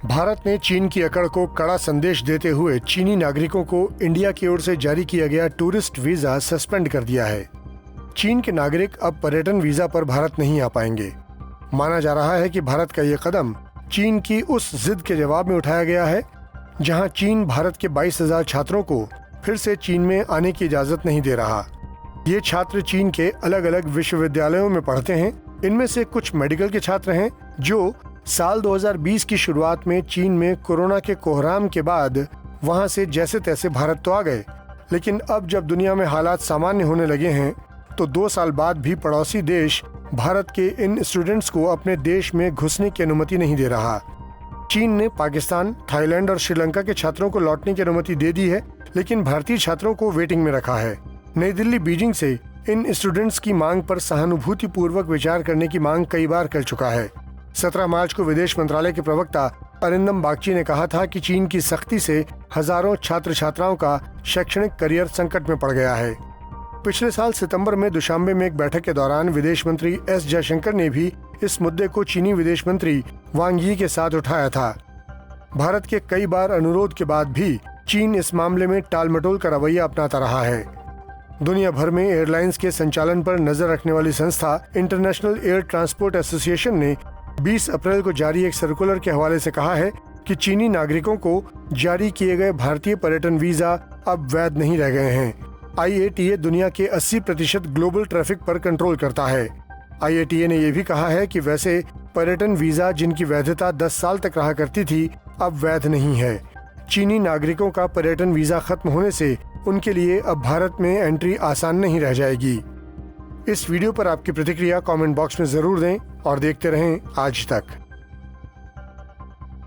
भारत ने चीन की अकड़ को कड़ा संदेश देते हुए चीनी नागरिकों को इंडिया की ओर से जारी किया गया टूरिस्ट वीजा सस्पेंड कर दिया है। चीन के नागरिक अब पर्यटन वीजा पर भारत नहीं आ पाएंगे। माना जा रहा है कि भारत का ये कदम चीन की उस जिद के जवाब में उठाया गया है जहां चीन भारत के 22,000 छात्रों को फिर से चीन में आने की इजाजत नहीं दे रहा। ये छात्र चीन के अलग अलग विश्वविद्यालयों में पढ़ते हैं। इनमें से कुछ मेडिकल के छात्र हैं जो साल 2020 की शुरुआत में चीन में कोरोना के कोहराम के बाद वहां से जैसे तैसे भारत तो आ गए, लेकिन अब जब दुनिया में हालात सामान्य होने लगे हैं तो 2 साल बाद भी पड़ोसी देश भारत के इन स्टूडेंट्स को अपने देश में घुसने की अनुमति नहीं दे रहा। चीन ने पाकिस्तान, थाईलैंड और श्रीलंका के छात्रों को लौटने की अनुमति दे दी है, लेकिन भारतीय छात्रों को वेटिंग में रखा है। नई दिल्ली बीजिंग से इन स्टूडेंट्स की मांग पर सहानुभूतिपूर्वक विचार करने की मांग कई बार कर चुका है। 17 मार्च को विदेश मंत्रालय के प्रवक्ता अरिंदम बागची ने कहा था कि चीन की सख्ती से हजारों छात्र छात्राओं का शैक्षणिक करियर संकट में पड़ गया है। पिछले साल सितंबर में दुशांबे में एक बैठक के दौरान विदेश मंत्री एस जयशंकर ने भी इस मुद्दे को चीनी विदेश मंत्री वांग यी के साथ उठाया था। भारत के कई बार अनुरोध के बाद भी चीन इस मामले में टालमटोल का रवैया अपनाता रहा है। दुनिया भर में एयरलाइंस के संचालन पर नजर रखने वाली संस्था इंटरनेशनल एयर ट्रांसपोर्ट एसोसिएशन ने 20 अप्रैल को जारी एक सर्कुलर के हवाले से कहा है कि चीनी नागरिकों को जारी किए गए भारतीय पर्यटन वीजा अब वैध नहीं रह गए हैं। IATA दुनिया के 80% ग्लोबल ट्रैफिक पर कंट्रोल करता है। IATA ने यह भी कहा है कि वैसे पर्यटन वीजा जिनकी वैधता 10 साल तक रहा करती थी अब वैध नहीं है। चीनी नागरिकों का पर्यटन वीजा खत्म होने से उनके लिए अब भारत में एंट्री आसान नहीं रह जाएगी। इस वीडियो पर आपकी प्रतिक्रिया कमेंट बॉक्स में जरूर दें और देखते रहें आज तक।